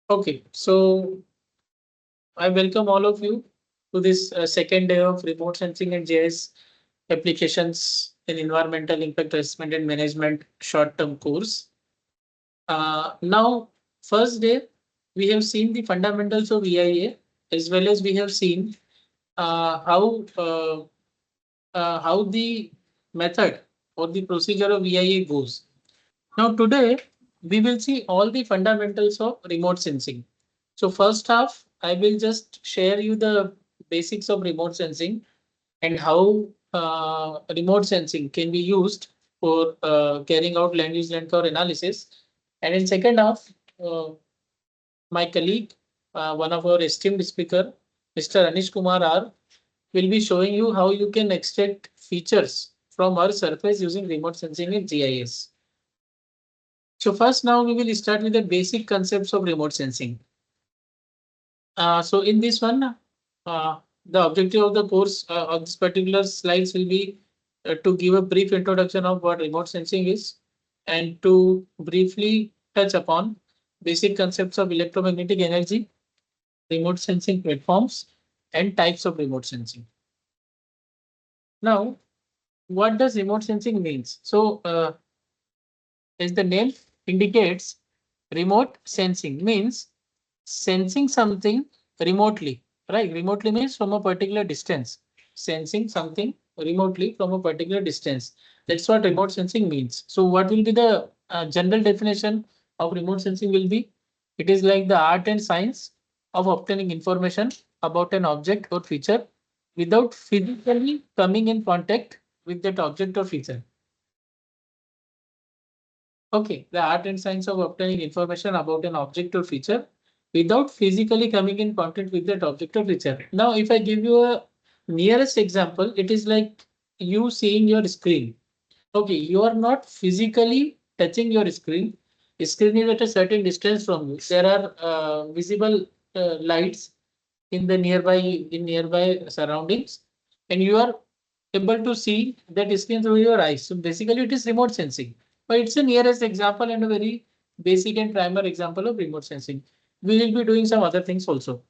Okay, so I welcome all of you to this second day of remote sensing and GIS applications in environmental impact assessment and management short-term course. Now, first day, we have seen the fundamentals of EIA as well as we have seen how the method or the procedure of EIA goes. Now, today we will see all the fundamentals of remote sensing. So first half, I will just share you the basics of remote sensing and how remote sensing can be used for carrying out land use land cover analysis. And in second half, uh, my colleague, one of our esteemed speaker, Mr. Anish Kumar R, will be showing you how you can extract features from Earth surface using remote sensing in GIS. So first now we will start with the basic concepts of remote sensing. So in this one, the objective of the course of this particular slides will be to give a brief introduction of what remote sensing is and to briefly touch upon basic concepts of electromagnetic energy, remote sensing platforms, and types of remote sensing. Now, what does remote sensing means? So, as the name indicates, remote sensing means sensing something remotely, right? Remotely means from a particular distance. Sensing something remotely from a particular distance. That's what remote sensing means. So what will be the general definition of remote sensing will be? It is like the art and science of obtaining information about an object or feature without physically coming in contact with that object or feature. Okay, the art and science of obtaining information about an object or feature without physically coming in contact with that object or feature. Now, if I give you a nearest example, it is like you seeing your screen. Okay, you are not physically touching your screen. Screen is at a certain distance from you. There are visible lights in nearby surroundings, and you are able to see that screen through your eyes. So basically, it is remote sensing. But it's the nearest example and a very basic and primary example of remote sensing. We will be doing some other things also.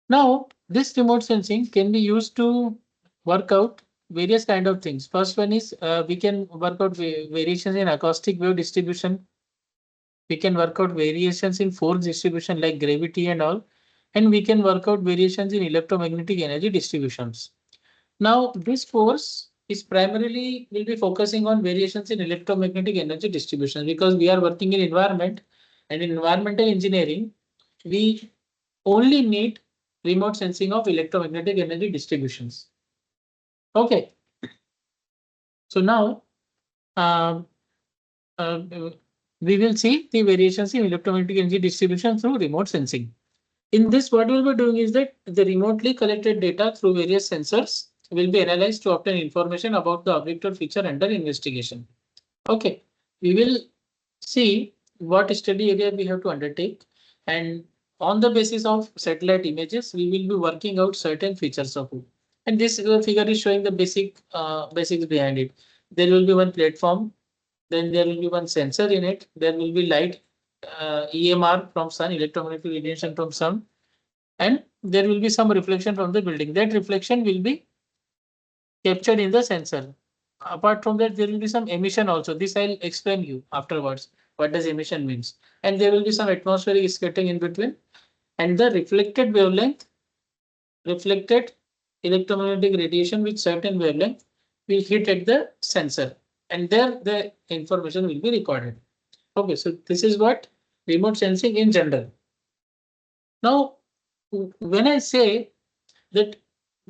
Now, this remote sensing can be used to work out various kind of things. First one is we can work out variations in acoustic wave distribution. We can work out variations in force distribution like gravity and all. And we can work out variations in electromagnetic energy distributions. Now, this course is primarily will be focusing on variations in electromagnetic energy distribution because we are working in environment and in environmental engineering, we only need remote sensing of electromagnetic energy distributions. Okay, so now um, uh, uh, we will see the variations in electromagnetic energy distribution through remote sensing. In this, what we'll be doing is that the remotely collected data through various sensors will be analyzed to obtain information about the object or feature under investigation. Okay, we will see what study area we have to undertake, and on the basis of satellite images, we will be working out certain features of it. And this figure is showing the basics behind it. There will be one platform, then there will be one sensor in it. There will be light, EMR from sun, electromagnetic radiation from sun, and there will be some reflection from the building. That reflection will be captured in the sensor. Apart from that, there will be some emission also. This I'll explain you afterwards. What does emission means? And there will be some atmospheric scattering in between. And the reflected wavelength, reflected electromagnetic radiation with certain wavelength will hit at the sensor. And there the information will be recorded. Okay, so this is what remote sensing in general. Now, when I say that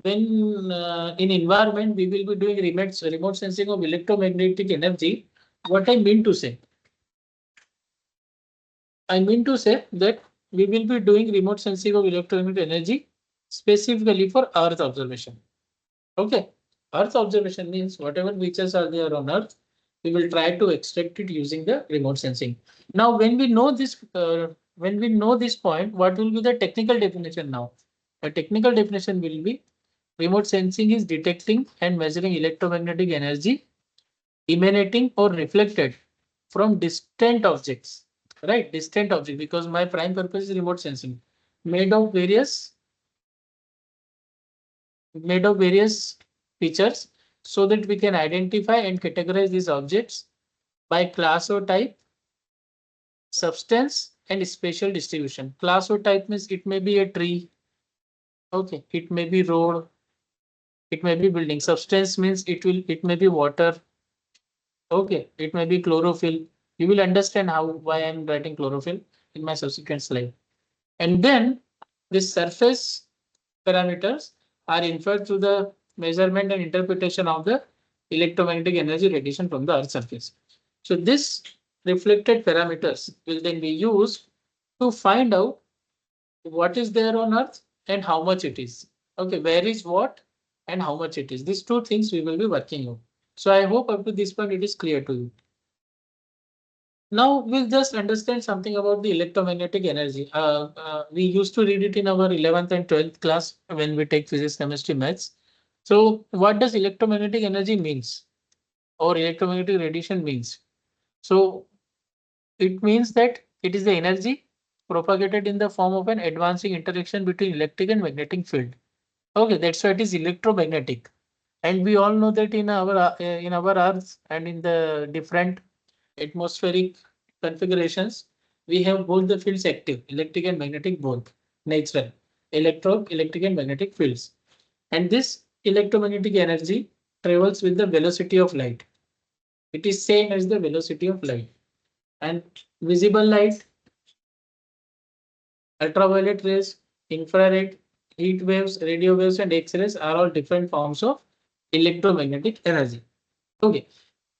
when in environment we will be doing remote sensing of electromagnetic energy, what I mean to say? I mean to say that we will be doing remote sensing of electromagnetic energy specifically for Earth observation. Okay. Earth observation means whatever features are there on Earth, we will try to extract it using the remote sensing. Now, when we know this point, what will be the technical definition now? The technical definition will be remote sensing is detecting and measuring electromagnetic energy emanating or reflected from distant objects right? Distant object, because my prime purpose is remote sensing, made of various features, so that we can identify and categorize these objects by class or type, substance, and spatial distribution. Class or type means it may be a tree, okay, it may be road, it may be building. Substance means it may be water, okay, it may be chlorophyll. You will understand how why I'm writing chlorophyll in my subsequent slide. And then this surface parameters are inferred through the measurement and interpretation of the electromagnetic energy radiation from the Earth's surface. So this reflected parameters will then be used to find out what is there on Earth and how much it is. Okay, where is what and how much it is. These two things we will be working on. So I hope up to this point it is clear to you. Now we'll just understand something about the electromagnetic energy. We used to read it in our 11th and 12th class when we take physics, chemistry, maths. So what does electromagnetic energy means or electromagnetic radiation means? So it means that it is the energy propagated in the form of an advancing interaction between electric and magnetic field. Okay, that's why it is electromagnetic. And we all know that in our Earth and in the different atmospheric configurations, we have both the fields active, electric and magnetic both, natural, electric and magnetic fields. And this electromagnetic energy travels with the velocity of light. It is same as the velocity of light. And visible light, ultraviolet rays, infrared, heat waves, radio waves, and X-rays are all different forms of electromagnetic energy. Okay.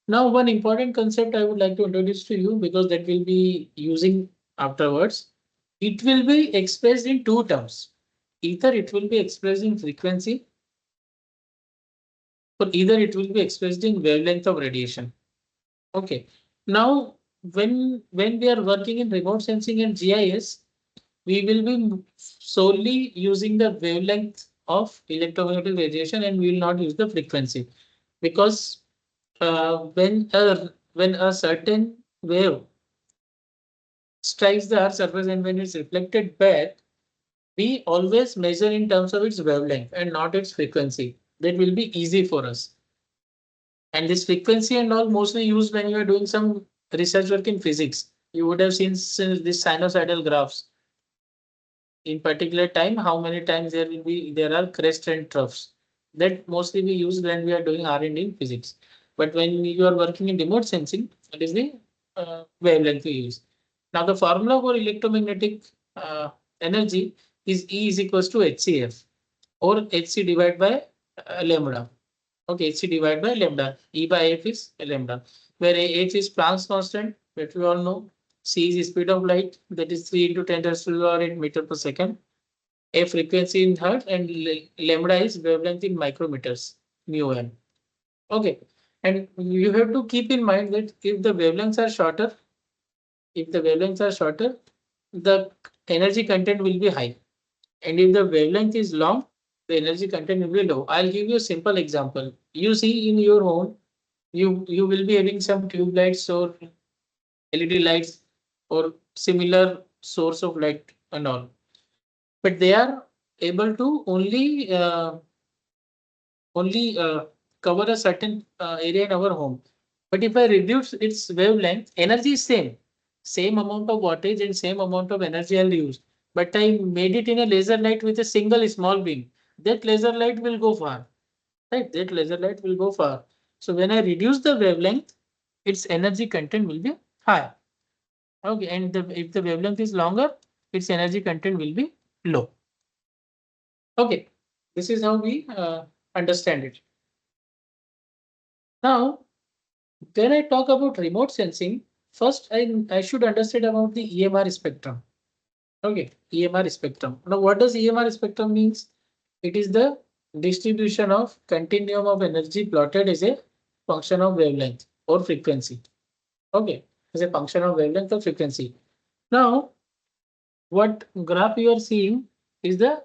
Now, one important concept I would like to introduce to you, because that will be using afterwards. It will be expressed in two terms. Either it will be expressed in frequency, or either it will be expressed in wavelength of radiation. Okay. Now, when we are working in remote sensing and GIS, we will be solely using the wavelength of electromagnetic radiation, and we will not use the frequency, because when a certain wave strikes the Earth's surface and when it's reflected back, we always measure in terms of its wavelength and not its frequency. That will be easy for us. And this frequency and all mostly used when you are doing some research work in physics. You would have seen this sinusoidal graphs. In particular time, how many times there are crests and troughs. That mostly we use when we are doing R&D in physics. But when you are working in remote sensing, that is the wavelength we use. Now the formula for electromagnetic energy is E is equals to HCF, or HC divided by lambda. Okay, HC divided by lambda. E by F is lambda, where H is Planck's constant, that we all know. C is the speed of light, that is 3 into 10 to the power 8 meter per second. A frequency in hertz, and lambda is wavelength in micrometers, mu m. Okay, and you have to keep in mind that if the wavelengths are shorter, the energy content will be high. And if the wavelength is long, the energy content will be low. I'll give you a simple example. You see in your home, you will be having some tube lights or LED lights or similar source of light and all. But they are able to only cover a certain area in our home. But if I reduce its wavelength, energy is same amount of wattage and same amount of energy I'll use. But I made it in a laser light with a single small beam. That laser light will go far, right? That laser light will go far. So when I reduce the wavelength, its energy content will be high. Okay, and if the wavelength is longer, its energy content will be low. Okay, this is how we understand it. Now, when I talk about remote sensing, first I should understand about the EMR spectrum. Okay, EMR spectrum. Now, what does EMR spectrum means? It is the distribution of continuum of energy plotted as a function of wavelength or frequency. Okay, as a function of wavelength or frequency. Now, what graph you are seeing is the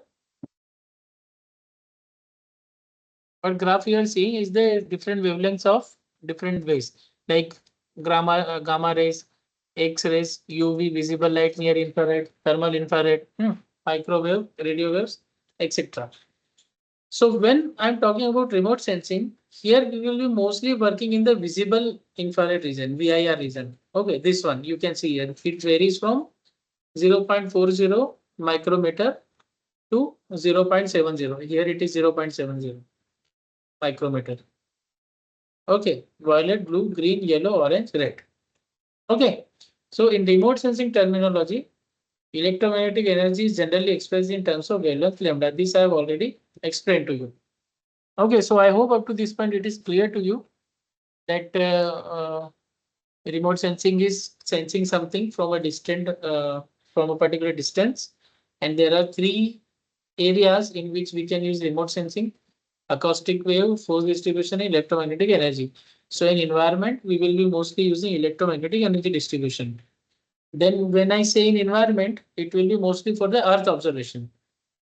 different wavelengths of different ways, like gamma rays, X-rays, UV, visible light, near infrared, thermal infrared, microwave, radio waves, etc. So when I'm talking about remote sensing, here we will be mostly working in the visible infrared region, VIR region. Okay, this one you can see here. It varies from 0.40 micrometer to 0.70. Here it is 0.70 micrometer. Okay, violet, blue, green, yellow, orange, red. Okay, so in remote sensing terminology, electromagnetic energy is generally expressed in terms of wavelength lambda. This I have already explained to you. Okay, so I hope up to this point it is clear to you that remote sensing is sensing something from a distant, from a particular distance, and there are three areas in which we can use remote sensing: acoustic wave, force distribution, and electromagnetic energy. So in environment, we will be mostly using electromagnetic energy distribution. Then when I say in environment, it will be mostly for the earth observation.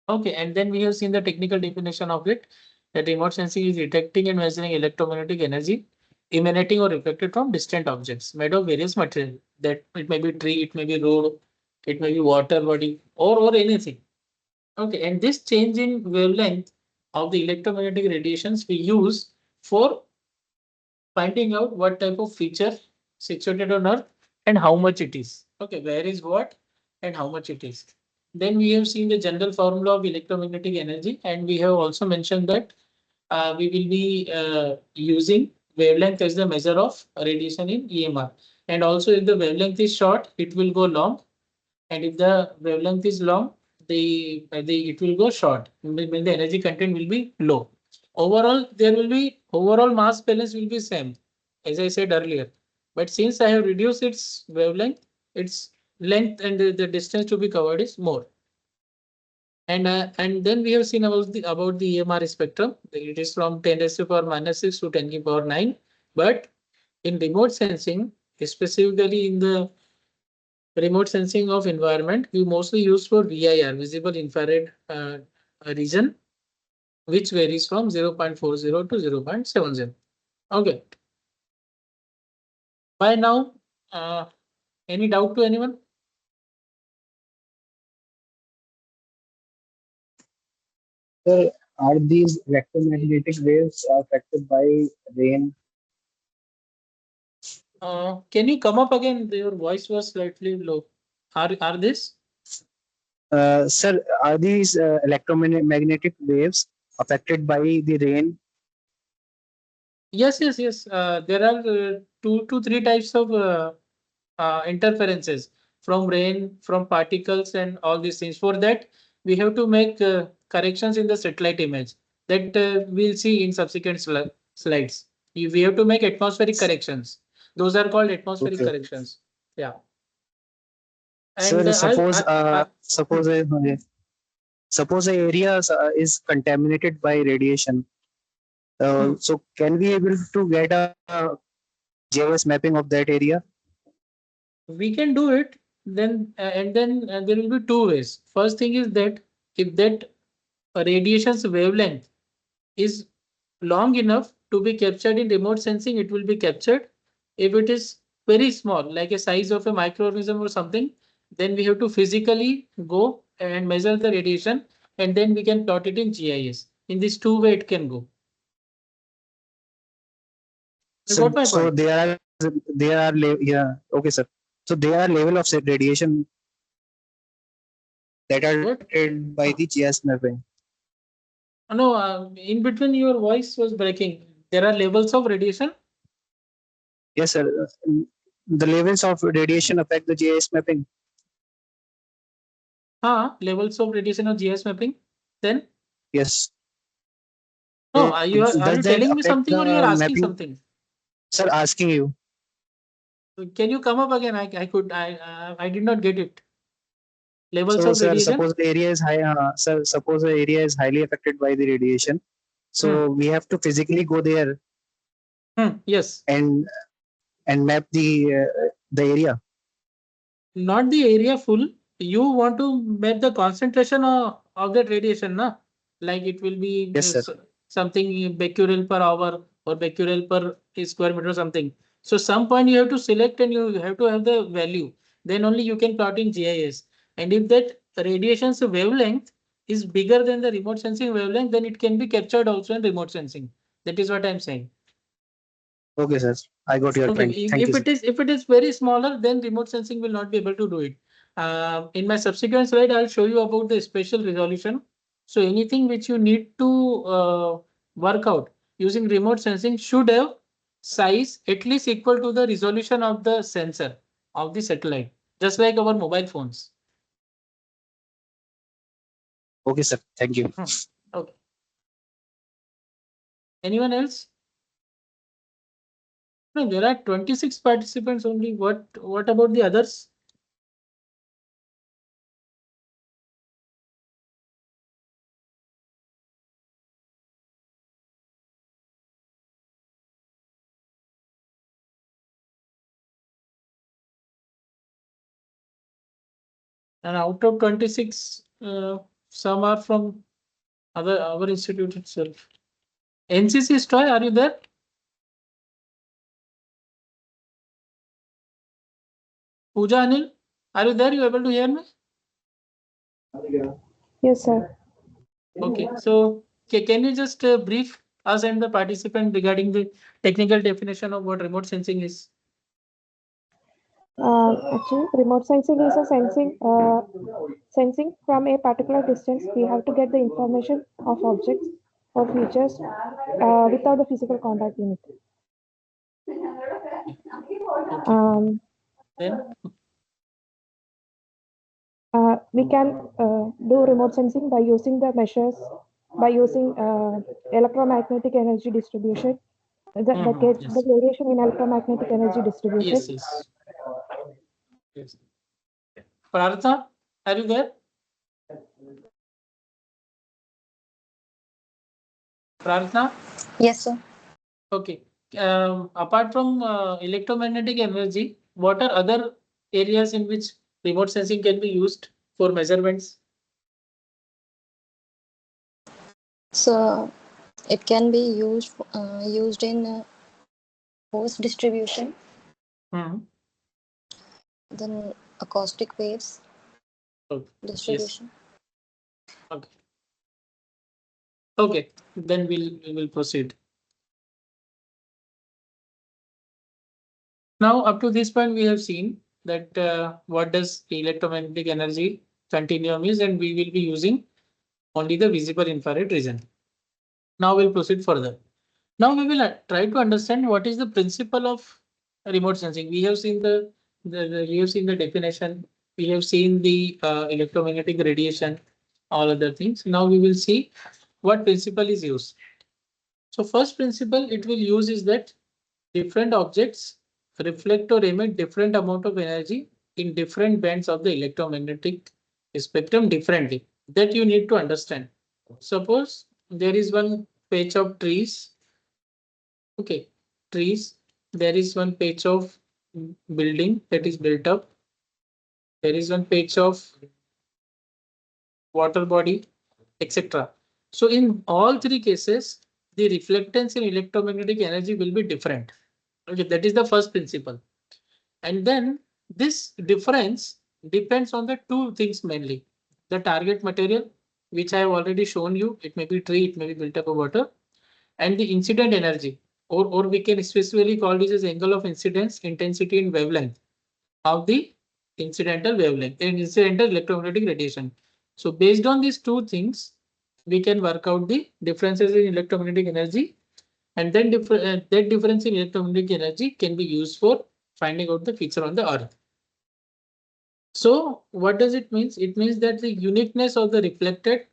Okay, and then we have seen the technical definition of it, that remote sensing is detecting and measuring electromagnetic energy emanating or reflected from distant objects made of various material. That it may be tree, it may be road, it may be water body, or anything. Okay, and this change in wavelength of the electromagnetic radiations we use for finding out what type of feature situated on Earth and how much it is. Okay, where is what and how much it is. Then we have seen the general formula of electromagnetic energy, and we have also mentioned that we will be using wavelength as the measure of radiation in EMR. And also, if the wavelength is short, it will go long, and if the wavelength is long, the it will go short. When the energy content will be low. Overall, there will be overall mass balance will be same, as I said earlier. But since I have reduced its wavelength, its length and the distance to be covered is more. And then we have seen about the EMR spectrum. It is from 10 raised to power -6 to 10 to the power 9. But in remote sensing, specifically in the remote sensing of environment, we mostly use for VIR, visible infrared region, which varies from 0.40 to 0.70. Okay. By now, any doubt to anyone? Sir, are these electromagnetic waves affected by rain? Can you come up again? Your voice was slightly low. Are this? Sir, are these electromagnetic waves affected by the rain? Yes, yes, yes. There are two to three types of interferences from rain, from particles, and all these things. For that, we have to make corrections in the satellite image that we'll see in subsequent slides. We have to make atmospheric corrections. Those are called atmospheric Okay. corrections. Yeah. And Sir, I suppose a area is contaminated by radiation. hmm. So can we able to get a GIS mapping of that area? We can do it. Then and then there will be two ways. First thing is that if that radiation's wavelength is long enough to be captured in remote sensing, it will be captured. If it is very small, like a size of a microorganism or something, then we have to physically go and measure the radiation, and then we can plot it in GIS. In this two way, it can go. You So got my so point? yeah, okay, sir. So there are level of radiation that are What? detected by the GIS mapping. No, in between your voice was breaking. There are levels of radiation. Yes, sir. The levels of radiation affect the GIS mapping. Levels of radiation of GIS mapping. Then Yes. no, are Does you that telling me affect something or you are the asking mapping? something? Sir, asking you. Can you come up again? I did not get it. Levels So, of sir, radiation. suppose the area is high. Sir, suppose the area is highly affected by the radiation. Hmm. So we have to physically go there Yes. and map the area. Not the area full. You want to map the concentration of that radiation, na? Like it will be Yes, sir. something becquerel per hour or becquerel per square meter or something. So some point you have to select and you have to have the value. Then only you can plot in GIS. And if that radiation's wavelength is bigger than the remote sensing wavelength, then it can be captured also in remote sensing. That is what I'm saying. Okay, sir. I got your Okay, point. Thank you, sir. if it is very smaller, then remote sensing will not be able to do it. In my subsequent slide, I'll show you about the spatial resolution. So anything which you need to work out using remote sensing should have size at least equal to the resolution of the sensor of the satellite, just like our mobile phones. Okay, sir. Thank you. Okay. Anyone else? No, there are 26 participants only. What about the others? And out of 26, some are from our institute itself. NCC Stoy, are you there? Pooja Anil, are you there? You able to hear me? Yes, sir. Okay, so can you just brief us and the participant regarding the technical definition of what remote sensing is? Actually, remote sensing is a sensing from a particular distance. We have to get the information of objects or features without the physical contact in it. Okay, then We can do remote sensing by using the measures, by using electromagnetic energy distribution, yes. the variation in electromagnetic energy distribution. Yes. Yes. Prartha, are you there? Prartha? Yes, sir. Okay. Apart from electromagnetic energy, what are other areas in which remote sensing can be used for measurements? So it can be used in force distribution, Mhm. then acoustic waves Okay. distribution. Okay. Okay. Then we will proceed. Now, up to this point, we have seen that what does electromagnetic energy continuum is, and we will be using only the visible infrared region. Now we'll proceed further. Now we will try to understand what is the principle of remote sensing. We have seen we have seen the definition. We have seen the electromagnetic radiation, all other things. Now we will see what principle is used. So first principle it will use is that different objects reflect or emit different amount of energy in different bands of the electromagnetic spectrum differently. That you need to understand. Suppose there is one patch of trees. Okay, trees. There is one patch of building that is built up. There is one patch of water body, etc. So in all three cases, the reflectance in electromagnetic energy will be different. Okay, that is the first principle. And then this difference depends on the two things mainly. The target material, which I have already shown you, it may be tree, it may be built up of water, and the incident energy, or we can specifically call this as angle of incidence, intensity, and wavelength of the incidental wavelength and incidental electromagnetic radiation. So based on these two things, we can work out the differences in electromagnetic energy, and then that difference in electromagnetic energy can be used for finding out the feature on the earth. So what does it mean? It means that the uniqueness of the reflected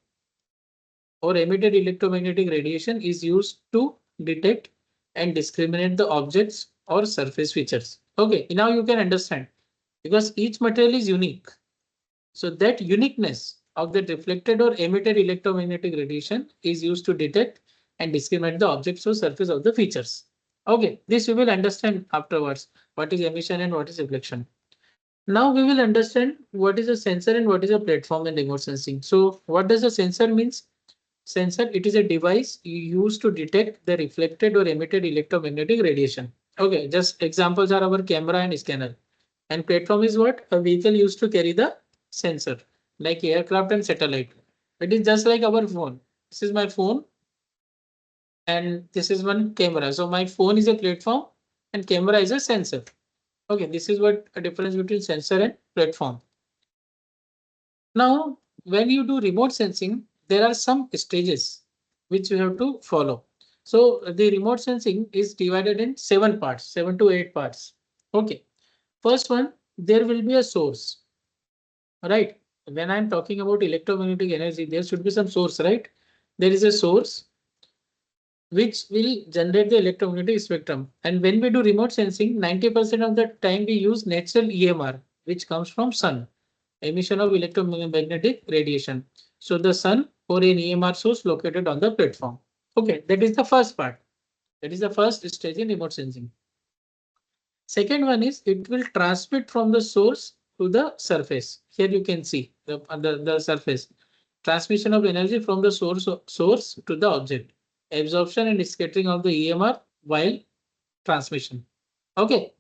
or emitted electromagnetic radiation is used to detect and discriminate the objects or surface features. Okay, now you can understand because each material is unique. So that uniqueness of the reflected or emitted electromagnetic radiation is used to detect and discriminate the objects or surface of the features. Okay, this we will understand afterwards. What is emission and what is reflection. Now we will understand what is a sensor and what is a platform in remote sensing. So what does a sensor means? Sensor, it is a device you use to detect the reflected or emitted electromagnetic radiation. Okay, just examples are our camera and scanner. And platform is what? A vehicle used to carry the sensor, like aircraft and satellite. It is just like our phone. This is my phone and this is one camera. So my phone is a platform and camera is a sensor. Okay, this is what a difference between sensor and platform. Now, when you do remote sensing, there are some stages which you have to follow. So the remote sensing is divided in 7 parts, 7 to 8 parts. Okay. First one, there will be a source, right? When I'm talking about electromagnetic energy, there should be some source, right? There is a source which will generate the electromagnetic spectrum. And when we do remote sensing, 90% of the time we use natural EMR, which comes from sun, emission of electromagnetic radiation. So the sun or an EMR source located on the platform. Okay, that is the first part. That is the first stage in remote sensing. Second one is it will transmit from the source to the surface. Here you can see the surface. Transmission of energy from the source to the object. Absorption and scattering of the EMR while transmission. Okay.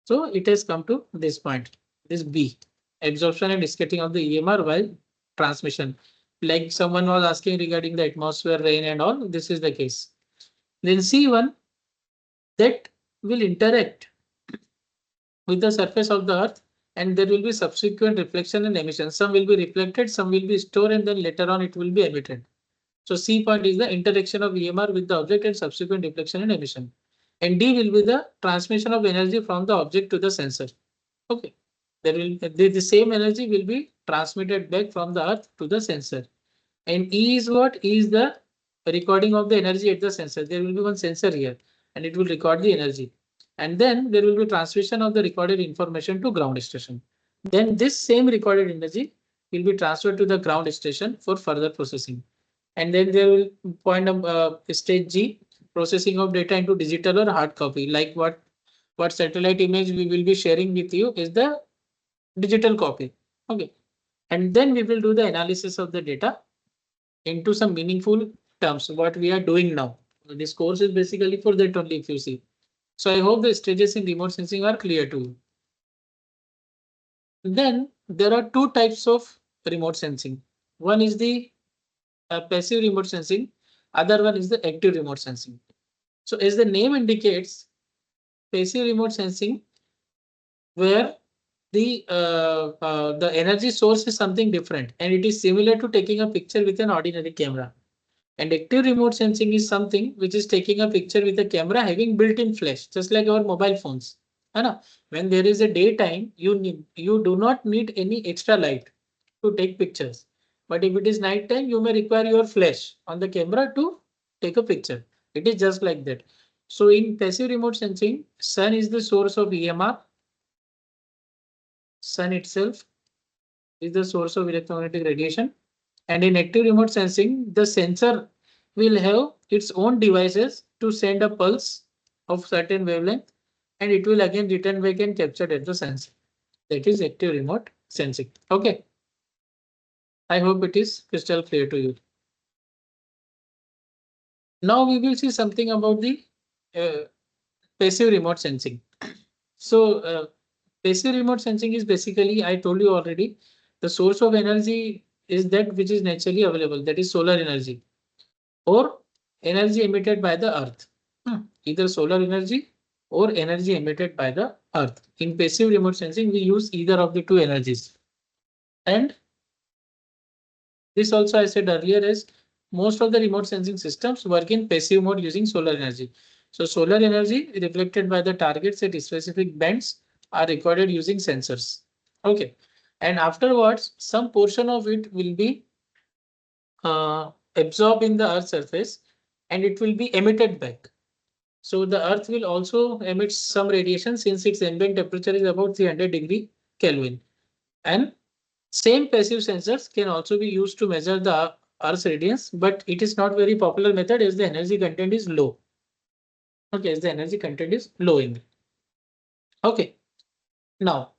So it has come to this point. This B. Absorption and scattering of the EMR while transmission. Like someone was asking regarding the atmosphere, rain and all. This is the case. Then C1 that will interact with the surface of the earth and there will be subsequent reflection and emission. Some will be reflected, some will be stored and then later on it will be emitted. So C point is the interaction of EMR with the object and subsequent reflection and emission. And D will be the transmission of energy from the object to the sensor. Okay. There will the same energy will be transmitted back from the earth to the sensor. And E is what? E is the recording of the energy at the sensor. There will be one sensor here and it will record the energy. And then there will be transmission of the recorded information to ground station. Then this same recorded energy will be transferred to the ground station for further processing. And then there will point stage G, processing of data into digital or hard copy. Like what satellite image we will be sharing with you is the digital copy. Okay. And then we will do the analysis of the data into some meaningful terms, what we are doing now. This course is basically for that only if you see. So I hope the stages in remote sensing are clear to you. Then there are two types of remote sensing. One is the passive remote sensing, other one is the active remote sensing. So as the name indicates, passive remote sensing, where the energy source is something different and it is similar to taking a picture with an ordinary camera. And active remote sensing is something which is taking a picture with a camera having built-in flash, just like our mobile phones. When there is a daytime, you do not need any extra light to take pictures. But if it is night time, you may require your flash on the camera to take a picture. It is just like that. So in passive remote sensing, sun is the source of EMR. Sun itself is the source of electromagnetic radiation. And in active remote sensing, the sensor will have its own devices to send a pulse of certain wavelength and it will again return back and capture at the sensor. That is active remote sensing. Okay. I hope it is crystal clear to you. Now we will see something about the passive remote sensing. So passive remote sensing is basically, I told you already, the source of energy is that which is naturally available, that is solar energy or energy emitted by the earth. Either solar energy or energy emitted by the earth. In passive remote sensing, we use either of the two energies. And this also I said earlier is most of the remote sensing systems work in passive mode using solar energy. So solar energy reflected by the targets at specific bands are recorded using sensors. Okay. And afterwards, some portion of it will be absorbed in the earth's surface and it will be emitted back. So the earth will also emit some radiation since its ambient temperature is about 300 degree Kelvin. And same passive sensors can also be used to measure the Earth's radiance, but it is not very popular method as the energy content is low. Okay, as the energy content is low in it. Okay. Now,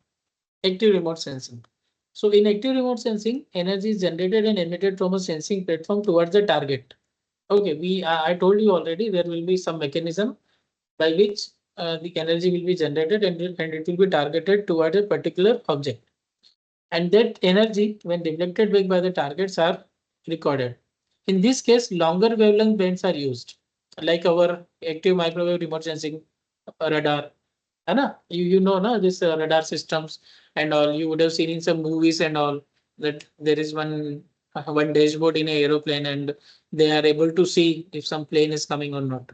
active remote sensing. So in active remote sensing, energy is generated and emitted from a sensing platform towards the target. Okay, I told you already there will be some mechanism by which the energy will be generated and it will be targeted toward a particular object. And that energy, when reflected back by the targets, are recorded. In this case, longer wavelength bands are used, like our active microwave remote sensing radar. Anna, you know na, this radar systems and all. You would have seen in some movies and all that there is one dashboard in a aeroplane and they are able to see if some plane is coming or not.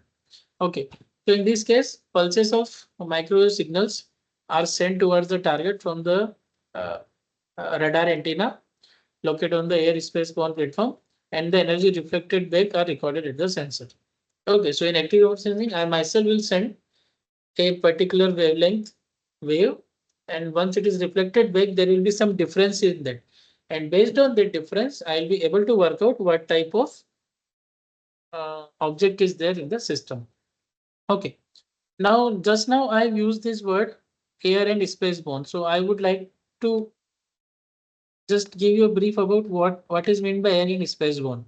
Okay, so in this case, pulses of microwave signals are sent towards the target from the uh, radar antenna located on the airspace borne platform, and the energy reflected back are recorded at the sensor. Okay, so in active remote sensing, I myself will send a particular wavelength wave, and once it is reflected back, there will be some difference in that. And based on the difference, I'll be able to work out what type of object is there in the system. Okay, now just now I've used this word air and space borne. So I would like to just give you a brief about what is meant by air and space borne.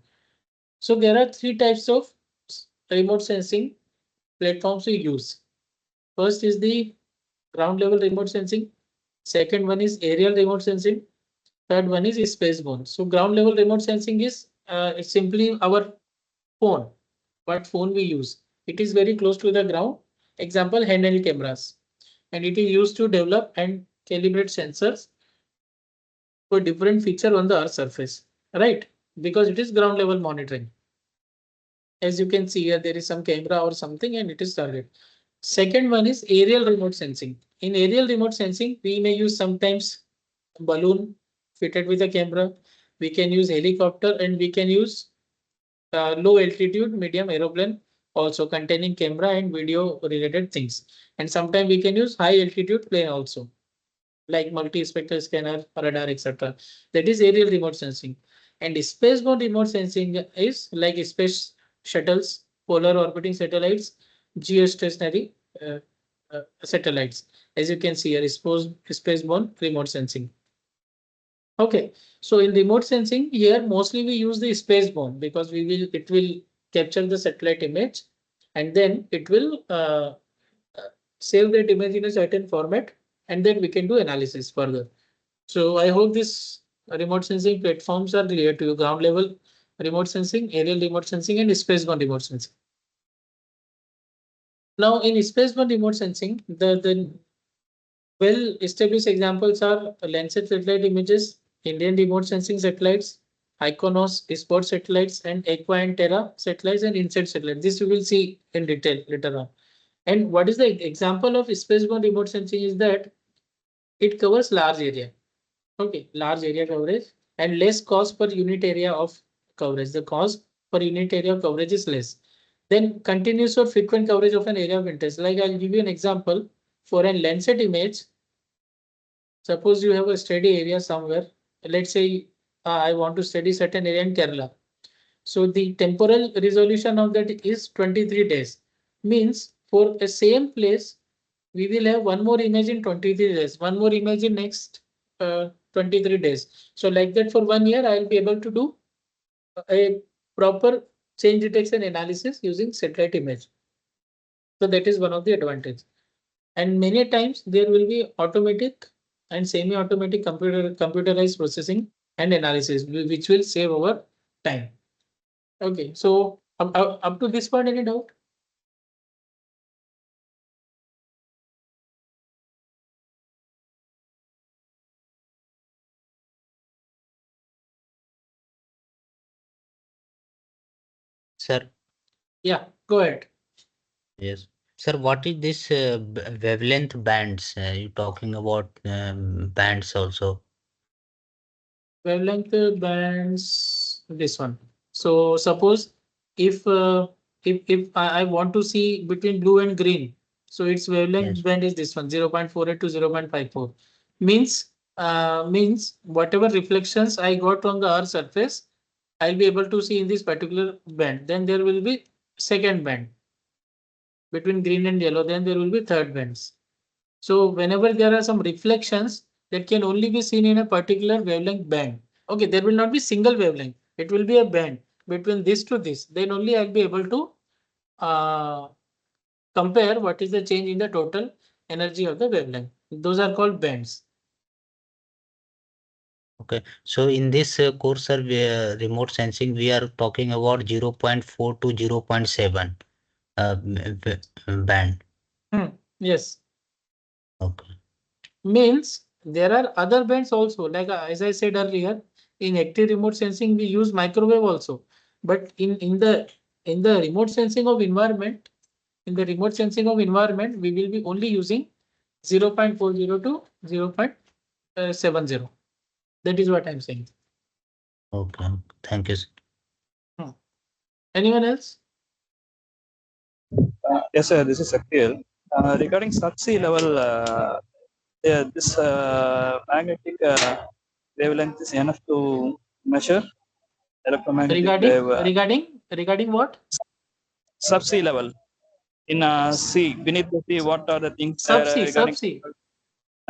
So there are three types of remote sensing platforms we use. First is the ground level remote sensing. Second one is aerial remote sensing. Third one is space borne. So ground level remote sensing is it's simply our phone. What phone we use? It is very close to the ground. Example, handheld cameras, and it is used to develop and calibrate sensors for different feature on the Earth surface, right? Because it is ground level monitoring. As you can see here, there is some camera or something and it is target. Second one is aerial remote sensing. In aerial remote sensing, we may use sometimes balloon fitted with a camera. We can use helicopter and we can use low altitude medium aeroplane also containing camera and video related things. And sometimes we can use high altitude plane also, like multi-spectral scanner, radar, etc. That is aerial remote sensing. And spaceborne remote sensing is like space shuttles, polar orbiting satellites, geostationary satellites. As you can see here, spaceborne remote sensing. Okay, so in remote sensing here, mostly we use the spaceborne because it will capture the satellite image and then it will save that image in a certain format and then we can do analysis further. So I hope this remote sensing platforms are clear to you. Ground level remote sensing, aerial remote sensing, and spaceborne remote sensing. Now in spaceborne remote sensing, the well established examples are Landsat satellite images, Indian remote sensing satellites, Iconos spot satellites, and Aqua and Terra satellites and InSat satellites. This we will see in detail later on. And what is the example of spaceborne remote sensing is that it covers large area. Okay, large area coverage and less cost per unit area of coverage. The cost per unit area of coverage is less. Then continuous or frequent coverage of an area of interest. Like I'll give you an example for an Landsat image. Suppose you have a steady area somewhere. Let's say I want to study certain area in Kerala. So the temporal resolution of that is 23 days. Means for a same place, we will have one more image in 23 days, one more image in next 23 days. So like that for 1 year, I'll be able to do a proper change detection analysis using satellite image. So that is one of the advantage. And many times there will be automatic and semi-automatic computerized processing and analysis, which will save our time. Okay, so up to this point, any doubt? Sir, Yeah, go ahead. yes. Sir, what is this wavelength bands? You talking about bands also? Wavelength bands, this one. So suppose if I want to see between blue and green, so its wavelength Yes. band is this one, 0.48 to 0.54. Means whatever reflections I got on the Earth surface, I'll be able to see in this particular band. Then there will be second band between green and yellow. Then there will be third bands. So whenever there are some reflections that can only be seen in a particular wavelength band. Okay, there will not be single wavelength. It will be a band between this to this. Then only I'll be able to compare what is the change in the total energy of the wavelength. Those are called bands. Okay, so in this course, sir, remote sensing, we are talking about 0.4 to 0.7 band. Yes. Okay. Means there are other bands also, like as I said earlier, in active remote sensing we use microwave also, but in the remote sensing of environment, we will be only using 0.40 to 0.70. That is what I'm saying. Okay. Thank you, sir. Anyone else? Yes, sir. This is Akhil. Regarding subsea level, this magnetic wavelength is enough to measure electromagnetic Regarding what? subsea level in sea, beneath the sea. What are the things regarding? Subsea.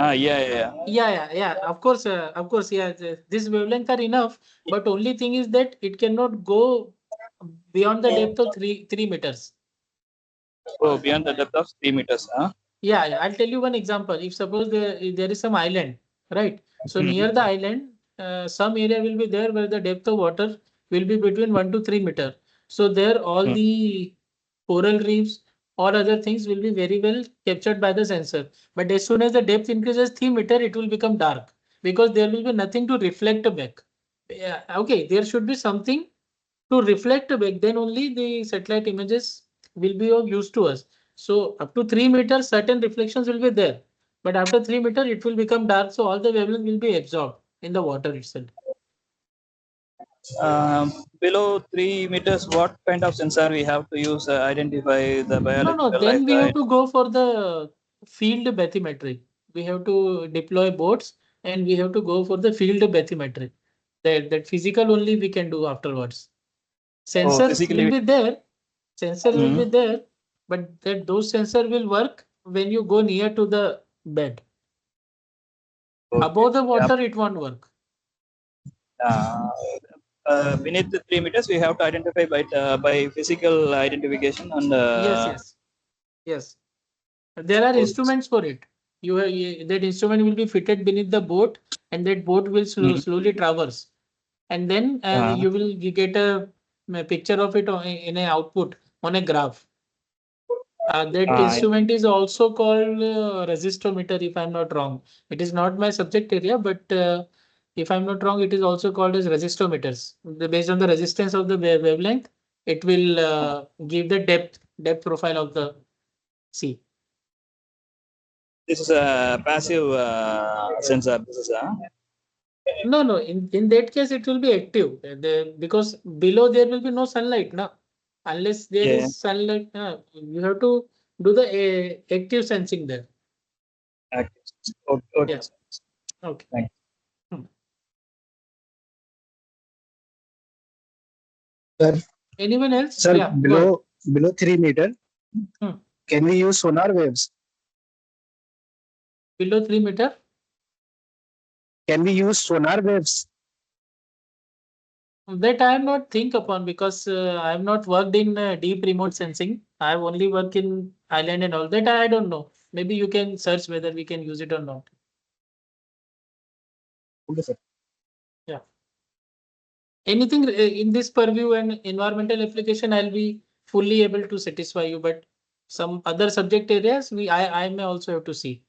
Yeah. Of course, yeah. This wavelength are enough, but only thing is that it cannot go beyond the depth of 3 meters. Oh, beyond the depth of 3 meters. Huh? Yeah, I'll tell you one example. If suppose there is some island, right? So near the island, some area will be there where the depth of water will be between 1 to 3 meter. So there all the coral reefs or other things will be very well captured by the sensor. But as soon as the depth increases 3 meter, it will become dark because there will be nothing to reflect back. Yeah, okay, there should be something to reflect back. Then only the satellite images will be of use to us. So up to 3 meters, certain reflections will be there. But after 3 meters, it will become dark. So all the wavelength will be absorbed in the water itself. Below 3 meters, what kind of sensor we have to use identify the biological No, then life? we have to go for the field bathymetry. We have to deploy boats and we have to go for the field bathymetry. That physical only we can do afterwards. Sensors physically. will be there. Sensor will be Mhm. there, but that those sensor will work when you go near to the bed. Okay. Above the water, it won't work. Beneath the 3 meters, we have to identify by physical identification and. Yes. There are instruments for it. That instrument will be fitted beneath the boat, and that boat will slowly traverse. And then you get a picture of it in an output on a graph. That instrument is also called resistometer, if I'm not wrong. It is not my subject area, but if I'm not wrong, it is also called as resistometers. Based on the resistance of the wavelength, it will give the depth profile of the sea. This is a passive sensor. This is No. In that case, it will be active because below there will be no sunlight, no. Unless there is sunlight, you have to do the active sensing there. active. Okay. Yeah. Okay. Thank Sir. Anyone else? Sir, Yeah, go ahead. below 3 meter, can we use sonar waves? Below 3 meter. Can we use sonar waves? That I have not think upon because I have not worked in deep remote sensing. I have only worked in island and all that. I don't know. Maybe you can search whether we can use it or not. Okay, sir. Yeah. Anything in this purview and environmental application, I'll be fully able to satisfy you. But some other subject areas, I may also have to see.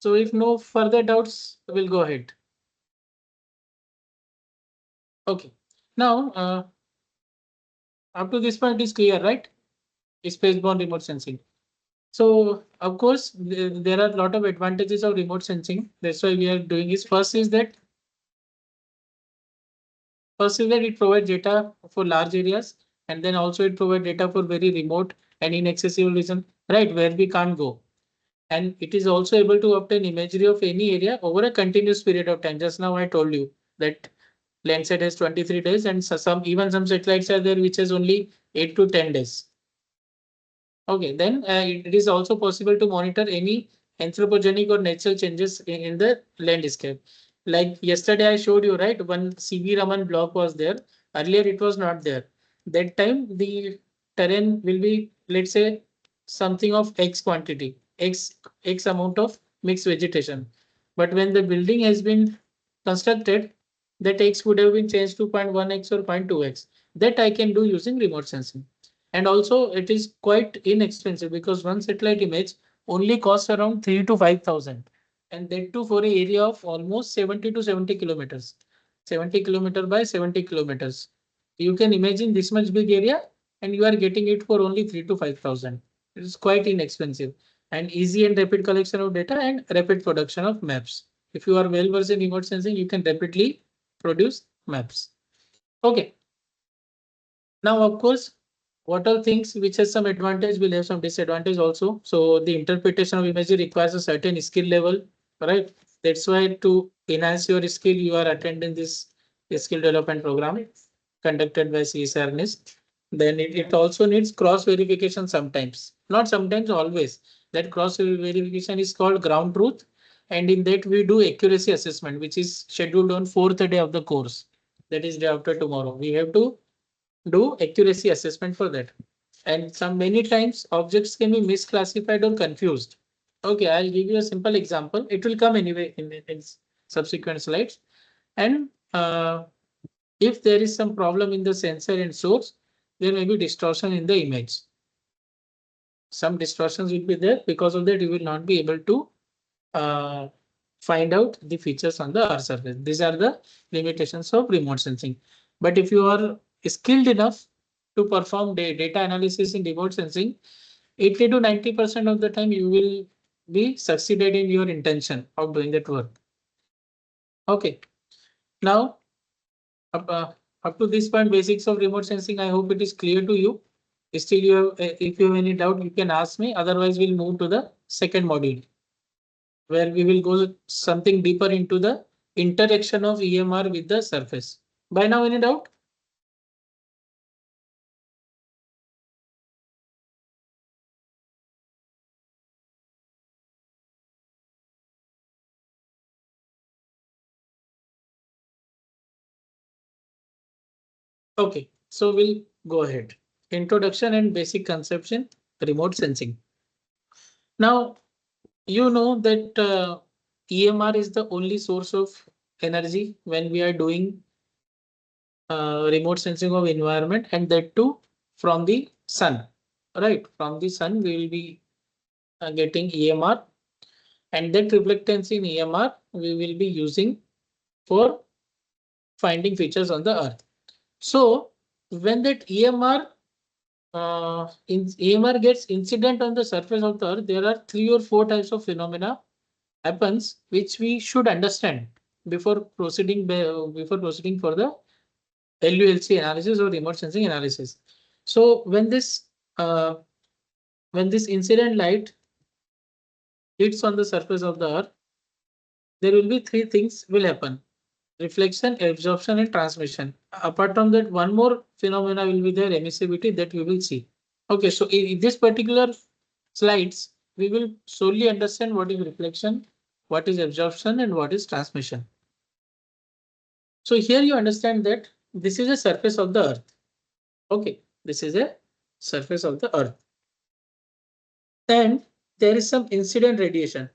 So if no further doubts, we'll go ahead. Okay. Now, up to this point is clear, right? Spaceborne remote sensing. So of course, there are a lot of advantages of remote sensing. That's why we are doing is first is that it provides data for large areas, and then also it provides data for very remote and inaccessible region, right, where we can't go. And it is also able to obtain imagery of any area over a continuous period of time. Just now I told you that Landsat has 23 days, and even some satellites are there which has only 8 to 10 days. Okay, then it is also possible to monitor any anthropogenic or natural changes in the landscape. Like yesterday I showed you, right? One CV Raman block was there. Earlier it was not there. That time the terrain will be, let's say, something of X quantity, X amount of mixed vegetation. But when the building has been constructed, that X would have been changed to 0.1x or 0.2x. That I can do using remote sensing. And also it is quite inexpensive because one satellite image only costs around 3 to 5,000. And that too for an area of almost 70 to 70 kilometers. 70 kilometer by 70 kilometers. You can imagine this much big area and you are getting it for only 3 to 5,000. It is quite inexpensive and easy and rapid collection of data and rapid production of maps. If you are well versed in remote sensing, you can rapidly produce maps. Okay. Now, of course, what are things which has some advantage will have some disadvantage also. So the interpretation of imagery requires a certain skill level, right? That's why to enhance your skill, you are attending this skill development program conducted by CSR NIST. Then it also needs cross verification sometimes, not sometimes, always. That cross verification is called ground truth. And in that we do accuracy assessment, which is scheduled on 4th day of the course. That is day after tomorrow. We have to do accuracy assessment for that. And some many times objects can be misclassified or confused. Okay, I'll give you a simple example. It will come anyway in subsequent slides. And if there is some problem in the sensor and source, there may be distortion in the image. Some distortions will be there. Because of that, you will not be able to find out the features on the Earth surface. These are the limitations of remote sensing. But if you are skilled enough to perform data analysis in remote sensing, 80 to 90% of the time you will be succeeded in your intention of doing that work. Okay. Now, up to this point, basics of remote sensing, I hope it is clear to you. Still, if you have any doubt, you can ask me. Otherwise, we'll move to the second module, where we will go something deeper into the interaction of EMR with the surface. By now, any doubt? Okay, so we'll go ahead. Introduction and basic conception, remote sensing. Now, you know that EMR is the only source of energy when we are doing remote sensing of environment, and that too from the sun, right? From the sun, we will be getting EMR, and that reflectance in EMR we will be using for finding features on the Earth. So when that EMR gets incident on the surface of the Earth, there are 3 or 4 types of phenomena happens which we should understand before proceeding for the LULC analysis or remote sensing analysis. So when this incident light hits on the surface of the Earth, there will be 3 things will happen: reflection, absorption, and transmission. Apart from that, one more phenomena will be there, emissivity, that we will see. Okay, so in this particular slides, we will solely understand what is reflection, what is absorption, and what is transmission. So here you understand that this is a surface of the Earth. Okay, this is a surface of the Earth. And there is some incident radiation.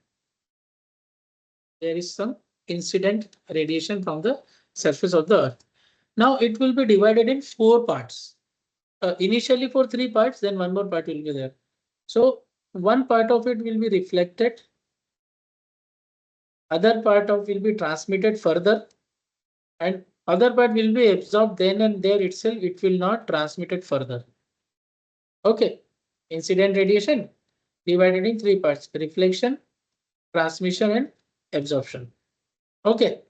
There is some incident radiation from the surface of the Earth. Now it will be divided in 4 parts. Initially for 3 parts, then one more part will be there. So one part of it will be reflected. Other part of will be transmitted further, and other part will be absorbed then and there itself. It will not transmit it further. Okay, incident radiation divided in 3 parts: reflection, transmission, and absorption. Okay,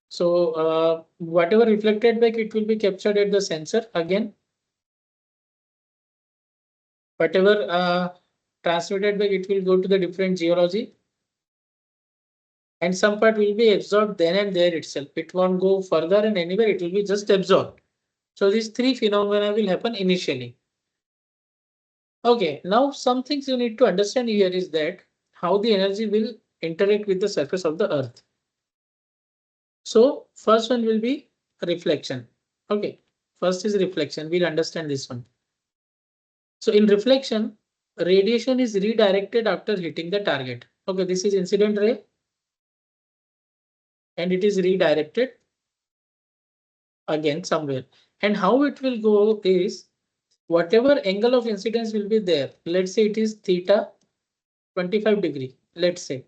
so whatever reflected back, it will be captured at the sensor again. Whatever transmitted back, it will go to the different geology. And some part will be absorbed then and there itself. It won't go further and anywhere, it will be just absorbed. So these 3 phenomena will happen initially. Okay, now some things you need to understand here is that how the energy will interact with the surface of the Earth. So first one will be reflection. Okay, First is reflection. We'll understand this one. So in reflection, radiation is redirected after hitting the target. Okay, this is incident ray and it is redirected again somewhere. And how it will go is whatever angle of incidence will be there. Let's say it is theta 25 degree, let's say.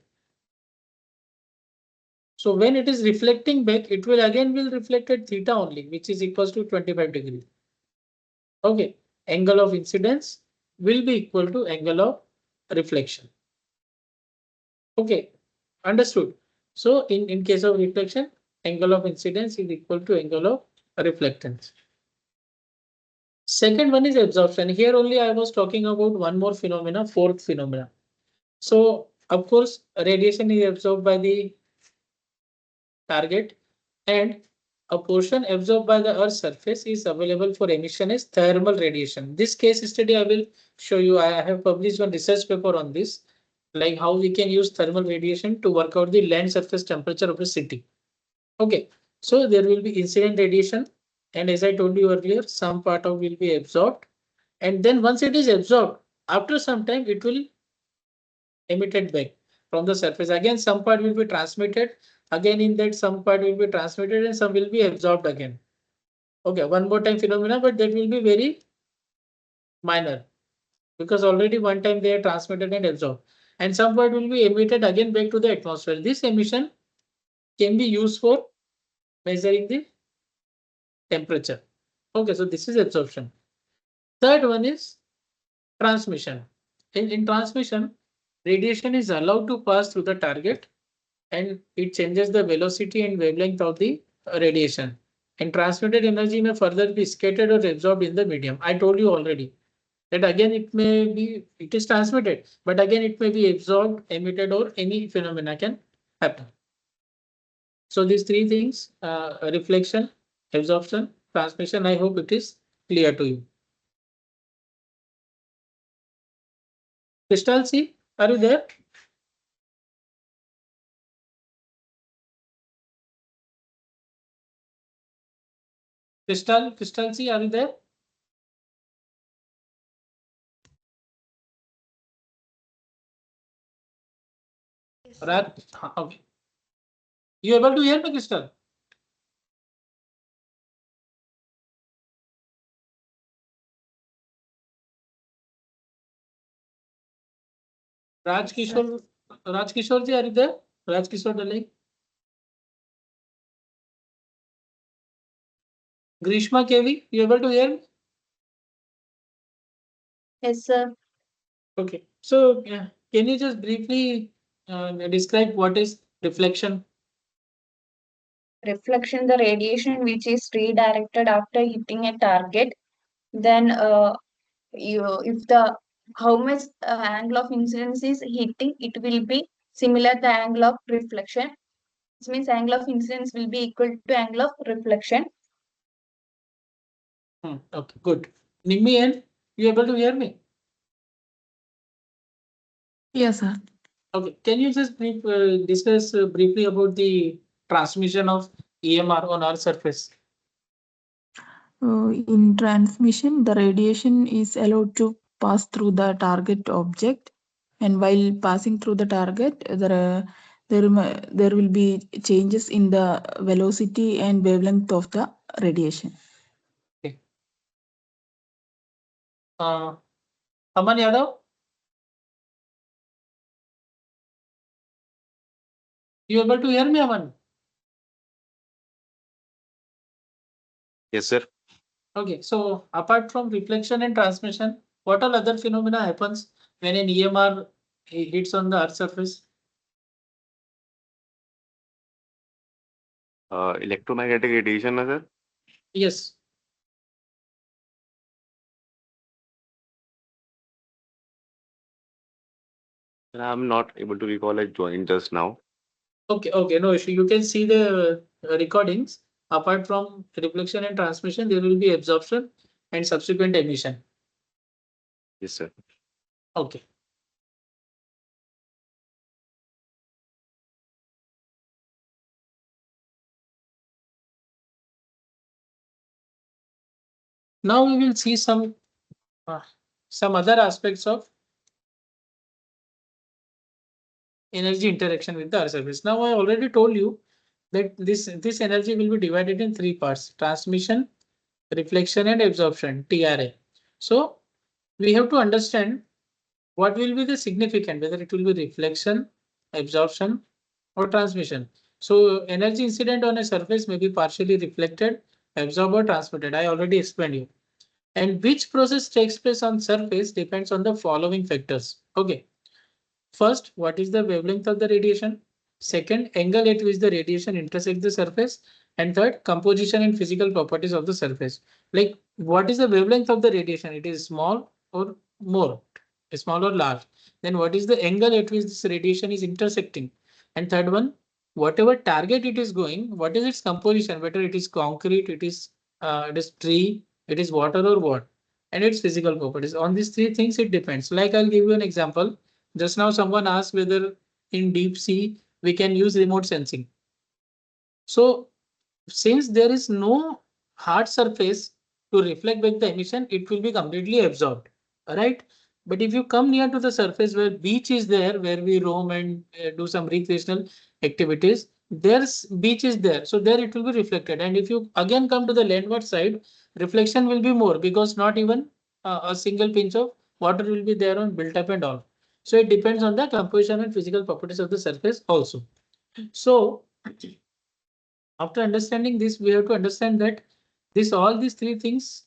So when it is reflecting back, it will again will reflect at theta only, which is equals to 25 degree. Okay, angle of incidence will be equal to angle of reflection. Okay, understood. So in case of reflection, angle of incidence is equal to angle of reflectance. Second one is absorption. Here only I was talking about one more phenomena, fourth phenomena. So of course, radiation is absorbed by the target and a portion absorbed by the Earth's surface is available for emission as thermal radiation. This case study I will show you. I have published one research paper on this, like how we can use thermal radiation to work out the land surface temperature of a city. Okay, so there will be incident radiation, and as I told you earlier, some part of will be absorbed, and then once it is absorbed, after some time it will emitted back from the surface. Again, some part will be transmitted. Again, in that some part will be transmitted and some will be absorbed again. Okay, one more time phenomena, but that will be very minor because already one time they are transmitted and absorbed. And some part will be emitted again back to the atmosphere. This emission can be used for measuring the temperature. Okay, so this is absorption. Third one is transmission. In transmission, radiation is allowed to pass through the target and it changes the velocity and wavelength of the radiation. And transmitted energy may further be scattered or absorbed in the medium. I told you already that again it is transmitted, but again it may be absorbed, emitted, or any phenomena can happen. So these three things, reflection, absorption, transmission, I hope it is clear to you. Crystal C, are you there? Crystal C, are you there? Raj, okay. You able to hear me, Crystal? Raj Kishore ji, are you there? Raj Kishore Dalai. Grishma KV, you able to hear me? Yes, sir. Okay. So can you just briefly describe what is reflection? Reflection, the radiation which is redirected after hitting a target. Then, if the how much angle of incidence is hitting, it will be similar to the angle of reflection. This means angle of incidence will be equal to angle of reflection. Okay, good. Nimmi and you able to hear me? Yes, sir. Okay. Can you just discuss briefly about the transmission of EMR on Earth's surface? In transmission, the radiation is allowed to pass through the target object, and while passing through the target, there will be changes in the velocity and wavelength of the radiation. Okay. Aman Yadav? You able to hear me, Aman? Yes, sir. Okay, so apart from reflection and transmission, what all other phenomena happens when an EMR hits on the Earth surface? Electromagnetic radiation, na, sir. Yes. And I'm not able to recall. I joined just now. Okay, no issue. You can see the recordings. Apart from reflection and transmission, there will be absorption and subsequent emission. Yes, sir. Okay. Now we will see some other aspects of energy interaction with the Earth surface. Now I already told you that this energy will be divided in three parts: transmission, reflection, and absorption, TRA. So we have to understand what will be the significant, whether it will be reflection, absorption, or transmission. So energy incident on a surface may be partially reflected, absorbed, or transmitted. I already explained you. And which process takes place on surface depends on the following factors. Okay. First, what is the wavelength of the radiation? Second, angle at which the radiation intersects the surface. And third, composition and physical properties of the surface. Like, what is the wavelength of the radiation? It is small or more, small or large. Then what is the angle at which this radiation is intersecting? And third one, whatever target it is going, what is its composition? Whether it is concrete, it is tree, it is water or what? And its physical properties. On these three things, it depends. Like I'll give you an example. Just now someone asked whether in deep sea we can use remote sensing. So since there is no hard surface to reflect back the emission, it will be completely absorbed, right? But if you come near to the surface where beach is there, where we roam and do some recreational activities, there's beach is there. So there it will be reflected. And if you again come to the landward side, reflection will be more because not even a single pinch of water will be there on built up and all. So it depends on the composition and physical properties of the surface also. So after understanding this, we have to understand that all these three things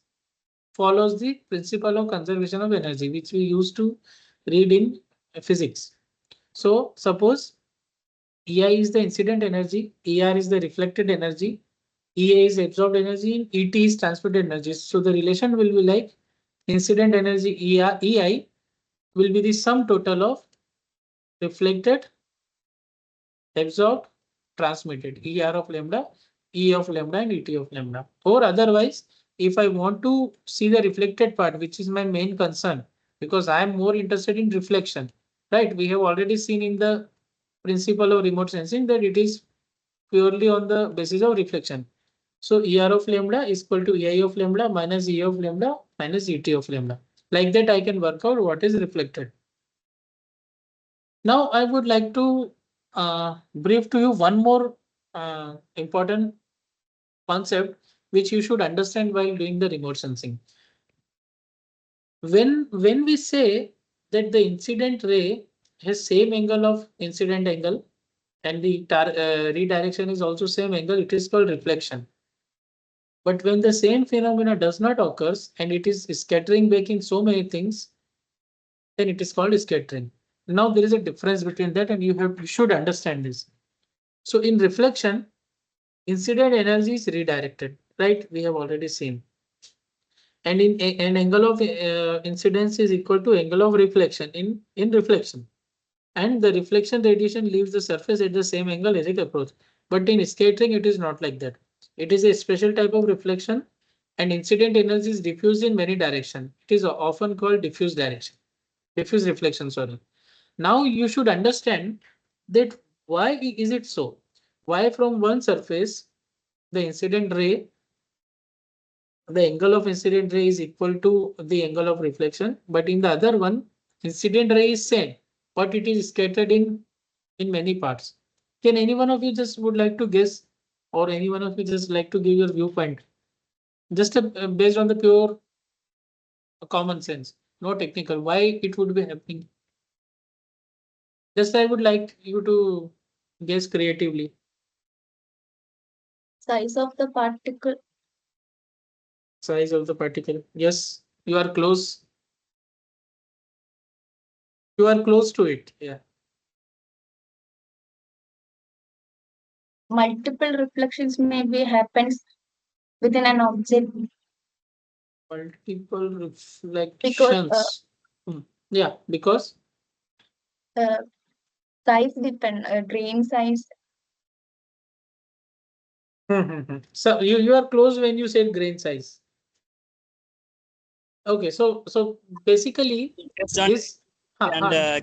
follows the principle of conservation of energy, which we used to read in physics. So suppose EI is the incident energy, ER is the reflected energy, EA is absorbed energy, and ET is transmitted energy. So the relation will be like incident energy EI will be the sum total of reflected, absorbed, transmitted, ER of lambda, E of lambda, and ET of lambda. Or otherwise, if I want to see the reflected part, which is my main concern, because I am more interested in reflection, right? We have already seen in the principle of remote sensing that it is purely on the basis of reflection. So ER of lambda is equal to EI of lambda minus E of lambda minus ET of lambda. Like that, I can work out what is reflected. Now I would like to brief to you one more important concept which you should understand while doing the remote sensing. When we say that the incident ray has same angle of incident angle and the redirection is also same angle, it is called reflection. But when the same phenomena does not occur and it is scattering back in so many things, then it is called scattering. Now there is a difference between that, and you should understand this. So in reflection, incident energy is redirected, right? We have already seen. And in an angle of incidence is equal to angle of reflection in reflection. And the reflection radiation leaves the surface at the same angle as it approaches. But in scattering, it is not like that. It is a special type of reflection, and incident energy is diffused in many directions. It is often called diffuse reflection, sorry. Now you should understand that why is it so? Why from one surface, the incident ray, the angle of incident ray is equal to the angle of reflection, but in the other one, incident ray is same, but it is scattered in many parts. Can any one of you just would like to guess, or any one of you just like to give your viewpoint? Just based on the pure common sense, no technical, why it would be happening? Just I would like you to guess creatively. Size of the particle. Size of the particle. Yes, you are close. You are close to it. Yeah. Multiple reflections maybe happens within an object. Multiple reflections. Yeah, because Size depend, grain size. so you are close when you said grain size. Okay, so basically this and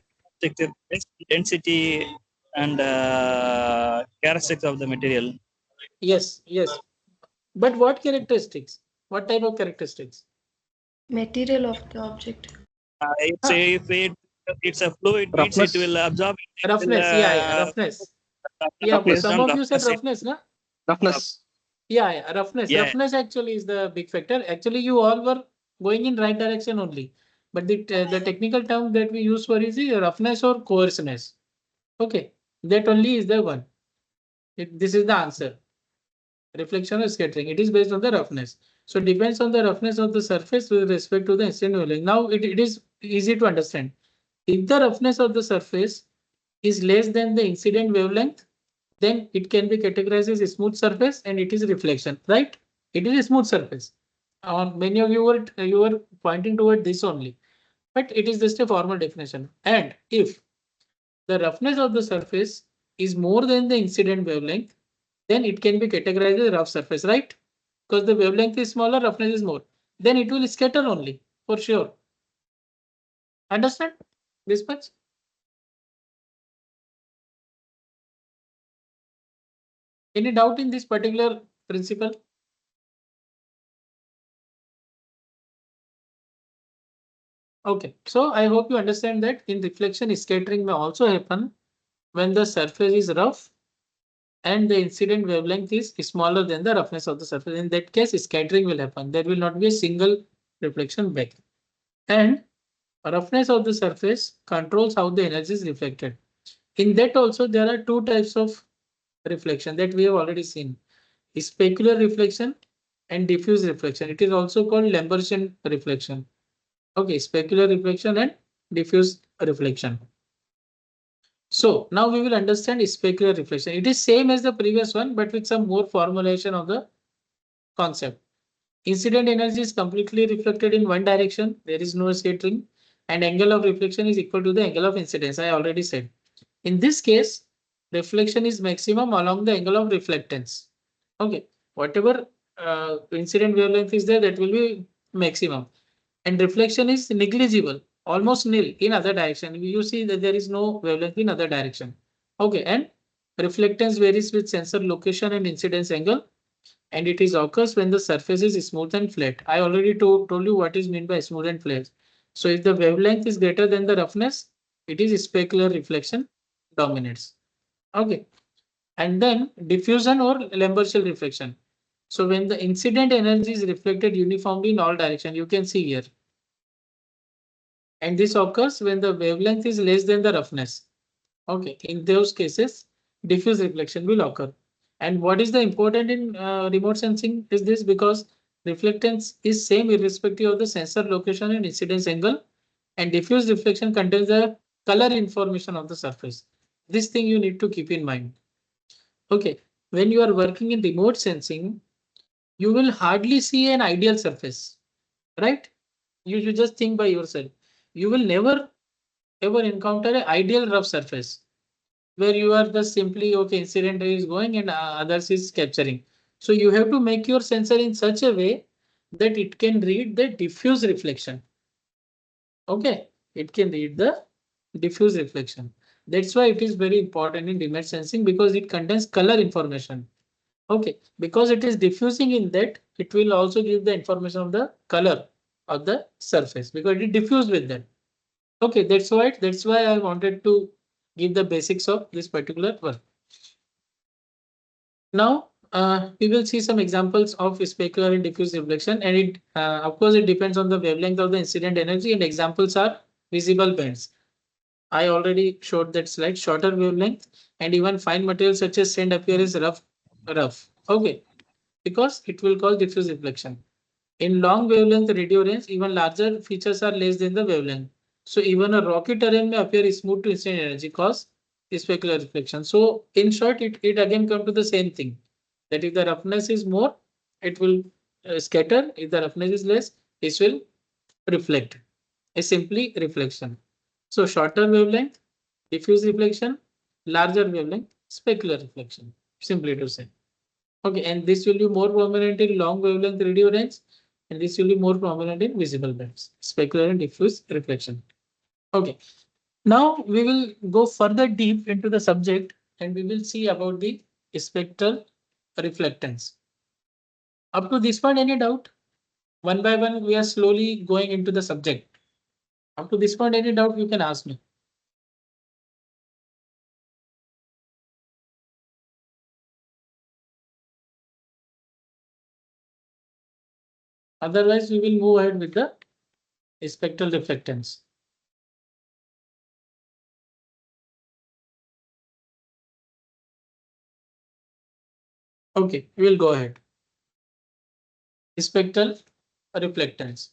density and characteristics of the material. Yes. But what characteristics? What type of characteristics? Material of the object. If it's a fluid, means it Roughness. will absorb. It will, Roughness, yeah, roughness. Yeah, roughness, some of you said roughness. roughness, na? Roughness. Yeah, roughness. Yeah. Roughness actually is the big factor. Actually, you all were going in right direction only. But the technical term that we use for is the roughness or coarseness. Okay, that only is the one. This is the answer. Reflection or scattering. It is based on the roughness. So it depends on the roughness of the surface with respect to the incident wavelength. Now it is easy to understand. If the roughness of the surface is less than the incident wavelength, then it can be categorized as a smooth surface and it is reflection, right? It is a smooth surface. Many of you were pointing toward this only, but it is just a formal definition. And if the roughness of the surface is more than the incident wavelength, then it can be categorized as a rough surface, right? Because the wavelength is smaller, roughness is more. Then it will scatter only, for sure. Understand this much? Any doubt in this particular principle? Okay, so I hope you understand that in reflection, scattering may also happen when the surface is rough and the incident wavelength is smaller than the roughness of the surface. In that case, scattering will happen. There will not be a single reflection back. And roughness of the surface controls how the energy is reflected. In that also, there are two types of reflection that we have already seen. Specular reflection and diffuse reflection. It is also called Lambertian reflection. Okay, specular reflection and diffuse reflection. So now we will understand specular reflection. It is same as the previous one, but with some more formulation of the concept. Incident energy is completely reflected in one direction. There is no scattering, and angle of reflection is equal to the angle of incidence. I already said. In this case, reflection is maximum along the angle of reflectance. Okay, whatever incident wavelength is there, that will be maximum. And reflection is negligible, almost nil in other direction. You see that there is no wavelength in other direction. Okay, and reflectance varies with sensor location and incidence angle, and it is occurs when the surface is smooth and flat. I already told you what is meant by smooth and flat. So if the wavelength is greater than the roughness, it is specular reflection dominates. Okay, and then diffusion or Lambertian reflection. So when the incident energy is reflected uniformly in all directions, you can see here. And this occurs when the wavelength is less than the roughness. Okay, in those cases, diffuse reflection will occur. And what is the important in remote sensing is this, because reflectance is same irrespective of the sensor location and incidence angle, and diffuse reflection contains the color information of the surface. This thing you need to keep in mind. Okay, when you are working in remote sensing, you will hardly see an ideal surface, right? You just think by yourself. You will never ever encounter an ideal rough surface where you are just simply, okay, incident is going and others is capturing. So you have to make your sensor in such a way that it can read the diffuse reflection. Okay, it can read the diffuse reflection. That's why it is very important in remote sensing, because it contains color information. Okay, because it is diffusing in that, it will also give the information of the color of the surface because it diffused with that. Okay, that's why I wanted to give the basics of this particular work. Now, we will see some examples of specular and diffuse reflection, and it, of course, it depends on the wavelength of the incident energy, and examples are visible bands. I already showed that slide. Shorter wavelength and even fine materials such as sand appear as rough. Okay, because it will cause diffuse reflection. In long wavelength radio range, even larger features are less than the wavelength. So even a rocky terrain may appear smooth to incident energy cause specular reflection. So in short, it again come to the same thing, that if the roughness is more, it will scatter. If the roughness is less, it will reflect. It's simply reflection. So shorter wavelength, diffuse reflection, larger wavelength, specular reflection, simply to say. Okay, and this will be more prominent in long wavelength radio range, and this will be more prominent in visible bands, specular and diffuse reflection. Okay, now we will go further deep into the subject and we will see about the spectral reflectance. Up to this point, any doubt? One by one, we are slowly going into the subject. Up to this point, any doubt you can ask me. Otherwise, we will move ahead with the spectral reflectance. Okay, we will go ahead. Spectral reflectance.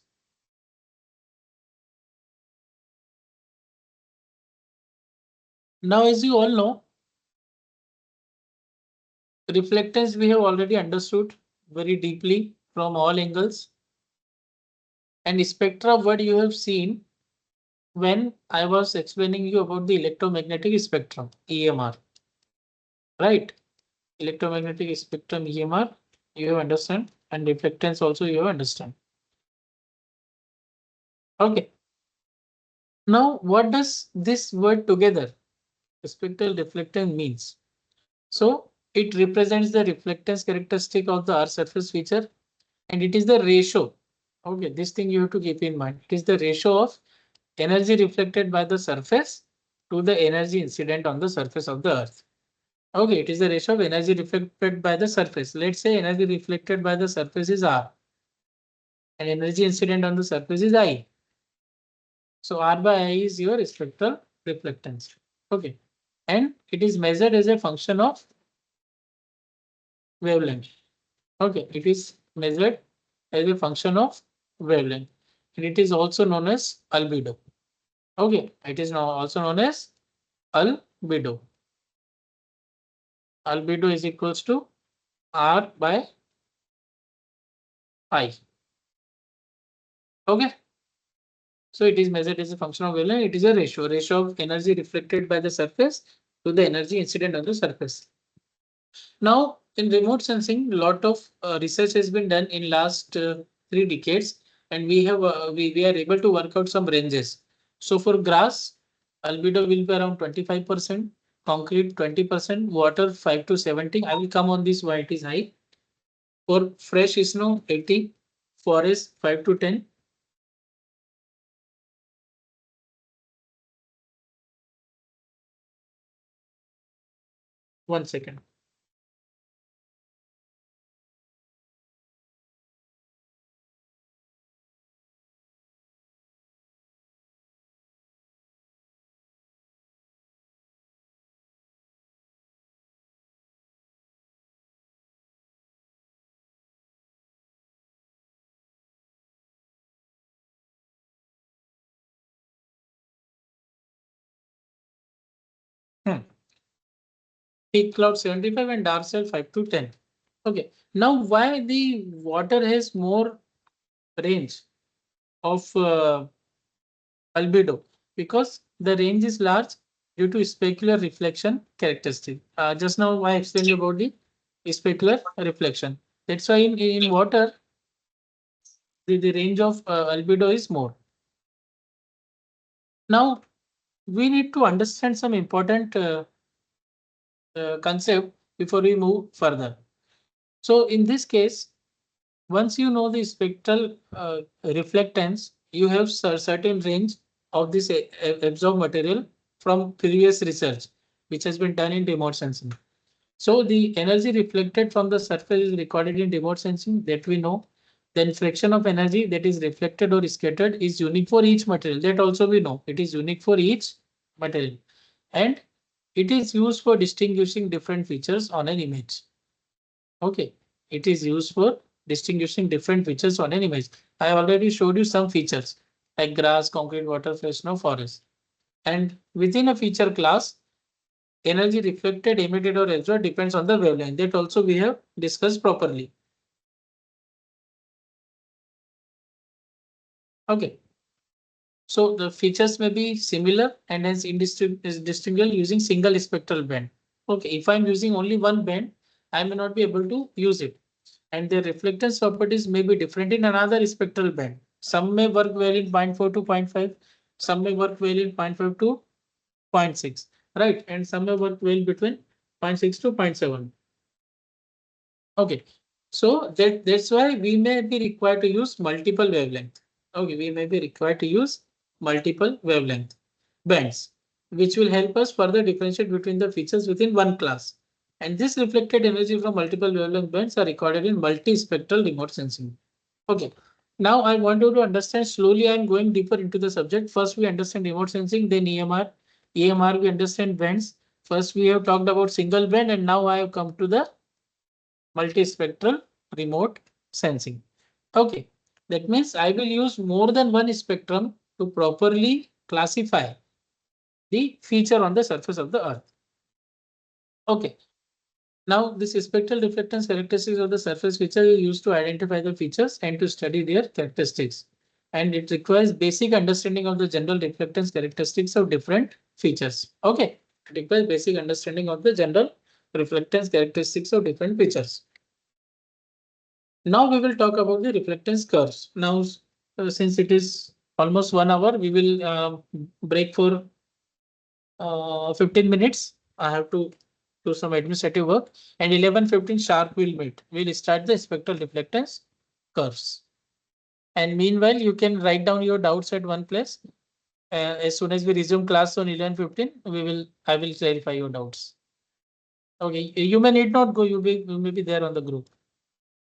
Now, as you all know, reflectance we have already understood very deeply from all angles. And spectra, what you have seen when I was explaining you about the electromagnetic spectrum, EMR. Right? Electromagnetic spectrum, EMR, you have understand, and reflectance also you have understand. Okay. Now, what does this word together, spectral reflectance, means? So it represents the reflectance characteristic of the Earth surface feature, and it is the ratio. Okay, this thing you have to keep in mind. It is the ratio of energy reflected by the surface to the energy incident on the surface of the Earth. Okay, it is the ratio of energy reflected by the surface. Let's say energy reflected by the surface is R, and energy incident on the surface is I. So R by I is your spectral reflectance. Okay, and it is measured as a function of wavelength. Okay, it is measured as a function of wavelength, and it is also known as albedo. Okay, it is now also known as albedo. Albedo is equals to R by I. Okay. So it is measured as a function of wavelength. It is a ratio of energy reflected by the surface to the energy incident on the surface. Now, in remote sensing, a lot of research has been done in last 3 decades, and we have we are able to work out some ranges. So for grass, albedo will be around 25%, concrete 20%, water 5 to 70. I will come on this why it is high. For fresh snow 80, forest 5 to 10. One second. Peak cloud 75 and dark cell 5 to 10. Okay, now why the water has more range of albedo? Because the range is large due to specular reflection characteristic. Just now I explained you about the specular reflection. That's why in water, the range of albedo is more. Now we need to understand some important concept before we move further. So in this case, once you know the spectral reflectance, you have certain range of this absorbed material from previous research, which has been done in remote sensing. So the energy reflected from the surface is recorded in remote sensing, that we know. Then fraction of energy that is reflected or scattered is unique for each material. That also we know. It is unique for each material. And it is used for distinguishing different features on an image. Okay, it is used for distinguishing different features on an image. I already showed you some features like grass, concrete, water, fresh snow, forest. And within a feature class, energy reflected, emitted, or absorbed depends on the wavelength. That also we have discussed properly. Okay. So the features may be similar and hence indistinguishable using single spectral band. Okay, if I'm using only one band, I may not be able to use it. And their reflectance properties may be different in another spectral band. Some may work well in 0.4 to 0.5, some may work well in 0.5 to 0.6, right? And some may work well between 0.6 to 0.7. Okay, So that's why we may be required to use multiple wavelength. Okay, we may be required to use multiple wavelength bands, which will help us further differentiate between the features within one class. And this reflected energy from multiple wavelength bands are recorded in multispectral remote sensing. Okay. Now I want you to understand slowly. I'm going deeper into the subject. First, we understand remote sensing, then EMR. EMR, we understand bands. First, we have talked about single band, and now I have come to the multispectral remote sensing. Okay, that means I will use more than one spectrum to properly classify the feature on the surface of the earth. Okay. Now, this spectral reflectance characteristics of the surface feature is used to identify the features and to study their characteristics. And it requires basic understanding of the general reflectance characteristics of different features. Okay, it requires basic understanding of the general reflectance characteristics of different features. Now we will talk about the reflectance curves. Now, since it is almost 1 hour, we will break for 15 minutes. I have to do some administrative work, and 11:15 sharp will meet. We'll start the spectral reflectance curves. And meanwhile, you can write down your doubts at one place. As soon as we resume class on 11:15, I will clarify your doubts. Okay, you may need not go. You may be there on the group.